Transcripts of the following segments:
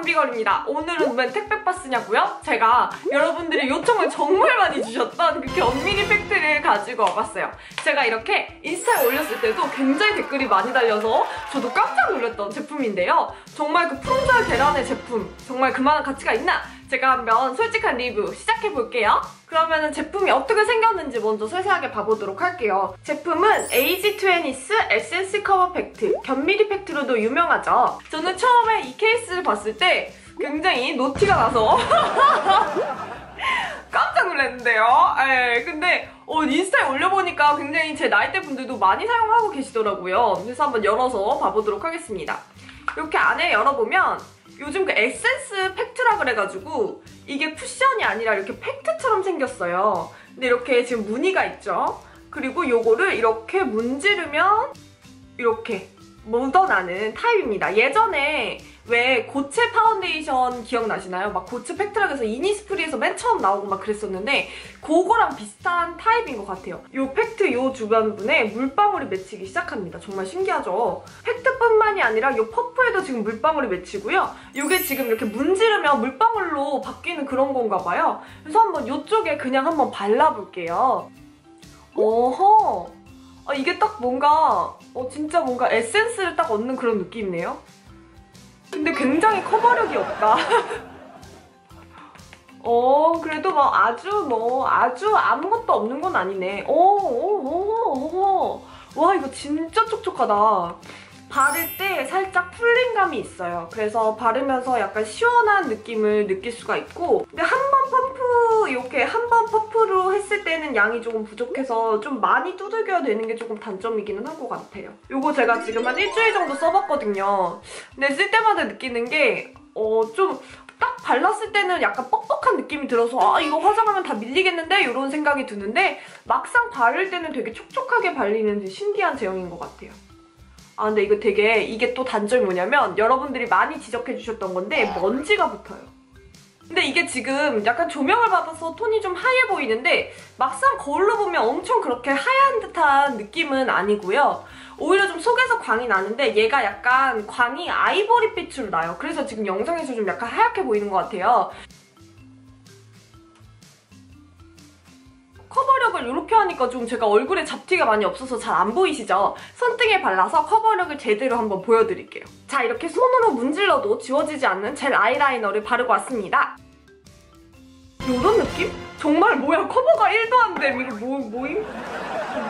비걸입니다. 오늘은 웬 택배 박스냐고요? 제가 여러분들이 요청을 정말 많이 주셨던 그 견미리 팩트를 가지고 와봤어요. 제가 이렇게 인스타에 올렸을 때도 굉장히 댓글이 많이 달려서 저도 깜짝 놀랐던 제품인데요. 정말 그 품절 대란의 제품, 정말 그만한 가치가 있나? 제가 한번 솔직한 리뷰 시작해볼게요. 그러면 제품이 어떻게 생겼는지 먼저 세세하게 봐보도록 할게요. 제품은 에이지20스 에센스 커버 팩트, 견미리 팩트로도 유명하죠. 저는 처음에 이 케이스를 봤을 때 굉장히 노티가 나서 깜짝 놀랐는데요. 근데 인스타에 올려보니까 굉장히 제 나이대 분들도 많이 사용하고 계시더라고요. 그래서 한번 열어서 봐보도록 하겠습니다. 이렇게 안에 열어보면 요즘 그 에센스 팩트라 그래가지고 이게 쿠션이 아니라 이렇게 팩트처럼 생겼어요. 근데 이렇게 지금 무늬가 있죠. 그리고 요거를 이렇게 문지르면 이렇게 묻어나는 타입입니다. 예전에 왜 고체 파운데이션 기억나시나요? 막 고체 팩트락에서 이니스프리에서 맨 처음 나오고 막 그랬었는데 그거랑 비슷한 타입인 것 같아요. 요 팩트 요 주변부분에 물방울이 맺히기 시작합니다. 정말 신기하죠? 팩트뿐만이 아니라 요 퍼프에도 지금 물방울이 맺히고요. 요게 지금 이렇게 문지르면 물방울로 바뀌는 그런 건가 봐요. 그래서 한번 요쪽에 그냥 한번 발라볼게요. 어허! 이게 딱 뭔가 진짜 뭔가 에센스를 딱 얻는 그런 느낌이네요. 근데 굉장히 커버력이 없다. 그래도 아주 아무것도 없는 건 아니네. 와, 이거 진짜 촉촉하다. 바를 때 살짝 풀림감이 있어요. 그래서 바르면서 약간 시원한 느낌을 느낄 수가 있고, 근데 이렇게 한 번 퍼프로 했을 때는 양이 조금 부족해서 좀 많이 두들겨야 되는 게 조금 단점이기는 한 것 같아요. 요거 제가 지금 한 일주일 정도 써봤거든요. 근데 쓸 때마다 느끼는 게 좀 딱 발랐을 때는 약간 뻑뻑한 느낌이 들어서 이거 화장하면 다 밀리겠는데? 이런 생각이 드는데 막상 바를 때는 되게 촉촉하게 발리는 신기한 제형인 것 같아요. 근데 이게 또 단점이 뭐냐면 여러분들이 많이 지적해주셨던 건데 먼지가 붙어요. 근데 이게 지금 약간 조명을 받아서 톤이 좀 하얘 보이는데 막상 거울로 보면 엄청 그렇게 하얀 듯한 느낌은 아니고요. 오히려 좀 속에서 광이 나는데 얘가 약간 광이 아이보리빛으로 나요. 그래서 지금 영상에서 좀 약간 하얗게 보이는 것 같아요. 커버력을 이렇게 하니까 좀 제가 얼굴에 잡티가 많이 없어서 잘 안 보이시죠? 손등에 발라서 커버력을 제대로 한번 보여드릴게요. 자, 이렇게 손으로 문질러도 지워지지 않는 젤 아이라이너를 바르고 왔습니다. 이런 느낌? 정말 뭐야, 커버가 1도 안 됨. 이거 뭐임?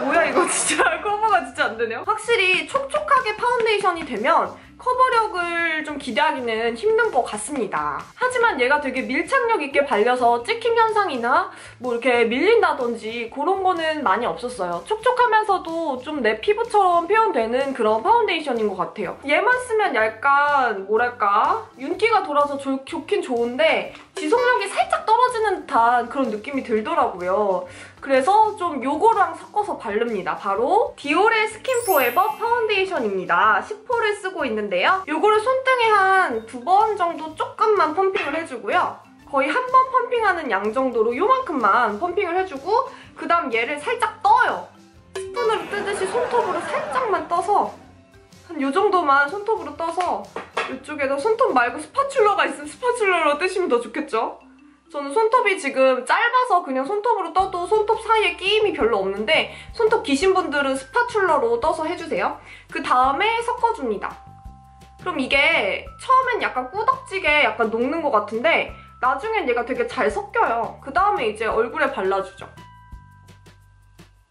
뭐야 이거 진짜 커버가 진짜 안 되네요. 확실히 촉촉하게 파운데이션이 되면 커버력을 좀 기대하기는 힘든 것 같습니다. 하지만 얘가 되게 밀착력 있게 발려서 찍힘 현상이나 뭐 이렇게 밀린다든지 그런 거는 많이 없었어요. 촉촉하면서도 좀 내 피부처럼 표현되는 그런 파운데이션인 것 같아요. 얘만 쓰면 약간 뭐랄까 윤기가 돌아서 좋긴 좋은데 지속력이 살짝 떨어지는 듯한 그런 느낌이 들더라고요. 그래서 좀 요거랑 섞어서 바릅니다. 바로 디올의 스킨 포에버 파운데이션입니다. 10호를 쓰고 있는데요. 요거를 손등에 한 2번 정도 조금만 펌핑을 해주고요. 거의 한 번 펌핑하는 양 정도로 요만큼만 펌핑을 해주고 그 다음 얘를 살짝 떠요. 스푼으로 뜨듯이 손톱으로 살짝만 떠서 한 요 정도만 손톱으로 떠서 이쪽에다 손톱 말고 스파츌러가 있으면 스파츌러로 뜨시면 더 좋겠죠? 저는 손톱이 지금 짧아서 그냥 손톱으로 떠도 손톱 사이에 끼임이 별로 없는데 손톱 기신 분들은 스파츌러로 떠서 해주세요. 그 다음에 섞어줍니다. 그럼 이게 처음엔 약간 꾸덕지게 약간 녹는 것 같은데 나중엔 얘가 되게 잘 섞여요. 그 다음에 이제 얼굴에 발라주죠.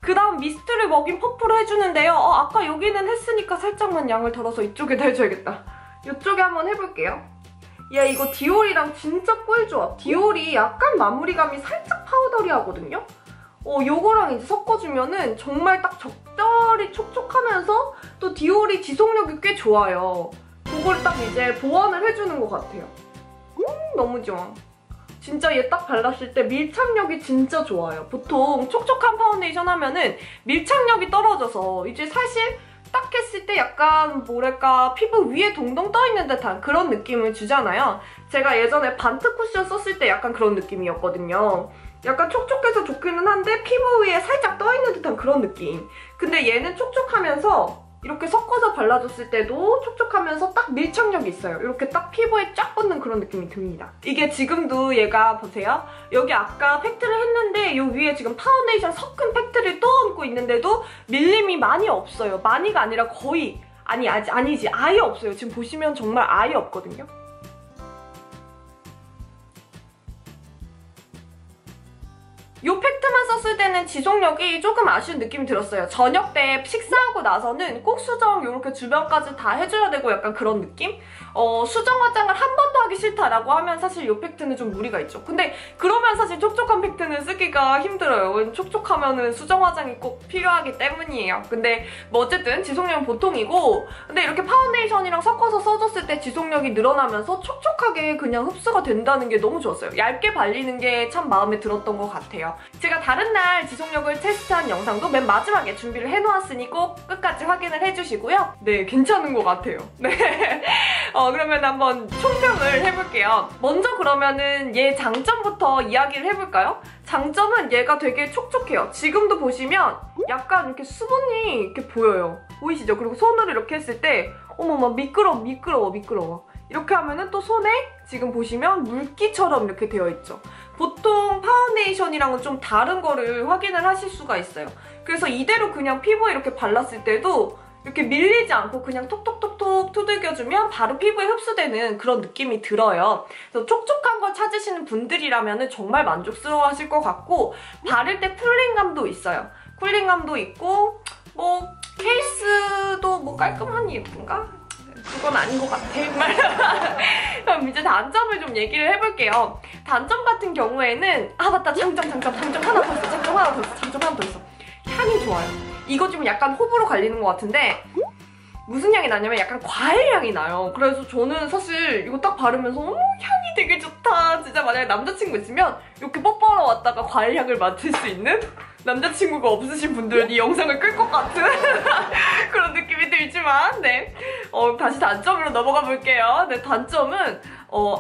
그 다음 미스트를 먹인 퍼프로 해주는데요. 아까 여기는 했으니까 살짝만 양을 덜어서 이쪽에다 해줘야겠다. 이쪽에 한번 해볼게요. 얘 이거 디올이랑 진짜 꿀조합. 디올이 약간 마무리감이 살짝 파우더리하거든요? 요거랑 이제 섞어주면은 정말 딱 적절히 촉촉하면서 또 디올이 지속력이 꽤 좋아요. 그걸 딱 이제 보완을 해주는 것 같아요. 너무 좋아. 진짜 얘 딱 발랐을 때 밀착력이 진짜 좋아요. 보통 촉촉한 파운데이션 하면은 밀착력이 떨어져서 이제 사실 딱 했을 때 약간 뭐랄까 피부 위에 동동 떠있는 듯한 그런 느낌을 주잖아요. 제가 예전에 반트 쿠션 썼을 때 약간 그런 느낌이었거든요. 약간 촉촉해서 좋기는 한데 피부 위에 살짝 떠있는 듯한 그런 느낌. 근데 얘는 촉촉하면서 이렇게 섞어서 발라줬을 때도 촉촉하면서 딱 밀착력이 있어요. 이렇게 딱 피부에 쫙 붙는 그런 느낌이 듭니다. 이게 지금도 얘가 보세요. 여기 아까 팩트를 했는데 이 위에 지금 파운데이션 섞은 팩트를 또 얹고 있는데도 밀림이 많이 없어요. 많이가 아니라 거의 아니지 아예 없어요. 지금 보시면 정말 아예 없거든요. 이 팩트만 썼을 때는 지속력이 조금 아쉬운 느낌이 들었어요. 저녁 때 식사하고 나서는 꼭 수정 이렇게 주변까지 다 해줘야 되고 약간 그런 느낌? 수정 화장을 한 번도 하기 싫다라고 하면 사실 이 팩트는 좀 무리가 있죠. 근데 그러면 사실 촉촉한 팩트는 쓰기가 힘들어요. 촉촉하면은 수정 화장이 꼭 필요하기 때문이에요. 근데 뭐 어쨌든 지속력은 보통이고, 근데 이렇게 파운데이션이랑 섞어서 써줬을 때 지속력이 늘어나면서 촉촉하게 그냥 흡수가 된다는 게 너무 좋았어요. 얇게 발리는 게 참 마음에 들었던 것 같아요. 제가 다른 날 지속력을 테스트한 영상도 맨 마지막에 준비를 해놓았으니 꼭 끝까지 확인을 해주시고요. 네, 괜찮은 것 같아요. 네. 그러면 한번 총평을 해볼게요. 먼저 그러면은 얘 장점부터 이야기를 해볼까요? 장점은 얘가 되게 촉촉해요. 지금도 보시면 약간 이렇게 수분이 이렇게 보여요. 보이시죠? 그리고 손으로 이렇게 했을 때 어머 막 미끄러워. 이렇게 하면은 또 손에 지금 보시면 물기처럼 이렇게 되어 있죠. 보통 파운데이션이랑은 좀 다른 거를 확인을 하실 수가 있어요. 그래서 이대로 그냥 피부에 이렇게 발랐을 때도 이렇게 밀리지 않고 그냥 톡톡톡톡 두들겨주면 바로 피부에 흡수되는 그런 느낌이 들어요. 그래서 촉촉한 걸 찾으시는 분들이라면 정말 만족스러워하실 것 같고, 바를 때 쿨링감도 있어요. 쿨링감도 있고 뭐 케이스도 뭐 깔끔하니 예쁜가? 그건 아닌 것 같아. 그럼 이제 단점을 좀 얘기를 해볼게요. 단점 같은 경우에는 맞다, 장점 하나 더 있어. 향이 좋아요. 이거 좀 약간 호불호 갈리는 것 같은데 무슨 향이 나냐면 약간 과일 향이 나요. 그래서 저는 사실 이거 딱 바르면서 향이 되게 좋다. 진짜 만약에 남자친구 있으면 이렇게 뽀뽀하러 왔다가 과일 향을 맡을 수 있는? 남자친구가 없으신 분들은 이 영상을 끌 것 같은 그런 느낌이 들지만, 네. 다시 단점으로 넘어가 볼게요. 네, 단점은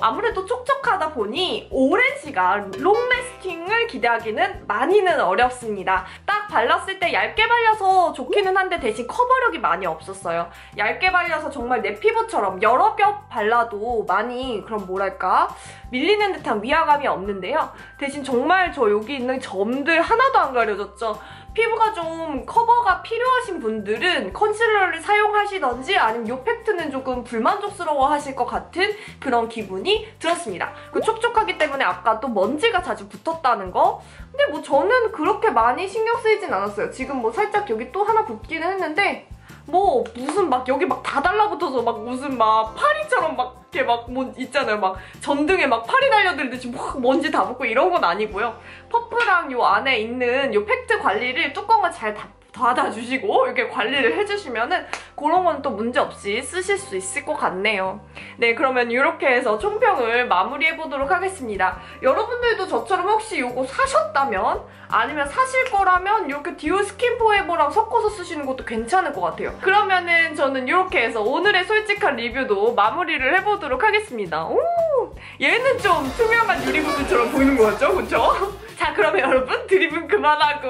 아무래도 촉촉하다 보니 오랜 시간 롱래스팅을 기대하기는 많이는 어렵습니다. 딱 발랐을 때 얇게 발려서 좋기는 한데 대신 커버력이 많이 없었어요. 얇게 발려서 정말 내 피부처럼 여러 겹 발라도 많이 그런 뭐랄까 밀리는 듯한 위화감이 없는데요. 대신 정말 저 여기 있는 점들 하나도 안 가려졌죠. 피부가 좀 커버가 필요하신 분들은 컨실러를 사용하시던지 아니면 이 팩트는 조금 불만족스러워 하실 것 같은 그런 기분이 들었습니다. 촉촉하기 때문에 아까 또 먼지가 자주 붙었다는 거? 근데 뭐 저는 그렇게 많이 신경 쓰이진 않았어요. 지금 뭐 살짝 여기 또 하나 붙기는 했는데 뭐 무슨 막 여기 막 다 달라붙어서 막 무슨 막 파리처럼 막 이렇게 막 뭐 있잖아요. 막 전등에 막 파리 달려들듯이 막 먼지 다 붙고 이런 건 아니고요. 퍼프랑 요 안에 있는 요 팩트 관리를 뚜껑을 잘 닫아주시고 이렇게 관리를 해주시면은 그런 건 또 문제없이 쓰실 수 있을 것 같네요. 네, 그러면 이렇게 해서 총평을 마무리해보도록 하겠습니다. 여러분들도 저처럼 혹시 이거 사셨다면 아니면 사실 거라면 이렇게 디올 스킨 포에버랑 섞어서 쓰시는 것도 괜찮을 것 같아요. 그러면은 저는 이렇게 해서 오늘의 솔직한 리뷰도 마무리를 해보도록 하겠습니다. 오, 얘는 좀 투명한 유리구두처럼 보이는 거 같죠? 그쵸? 자, 그러면 여러분 드립은 그만하고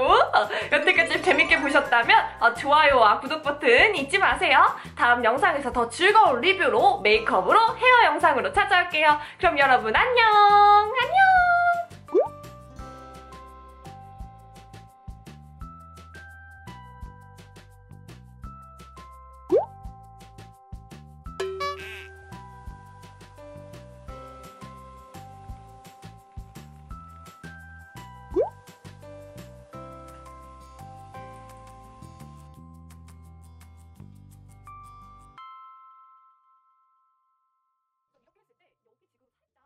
여태까지 재밌게 보셨다면 좋아요와 구독 버튼 잊지 마세요. 다음 영상에서 더 즐거운 리뷰로 메이크업으로 헤어 영상으로 찾아올게요. 그럼 여러분 안녕!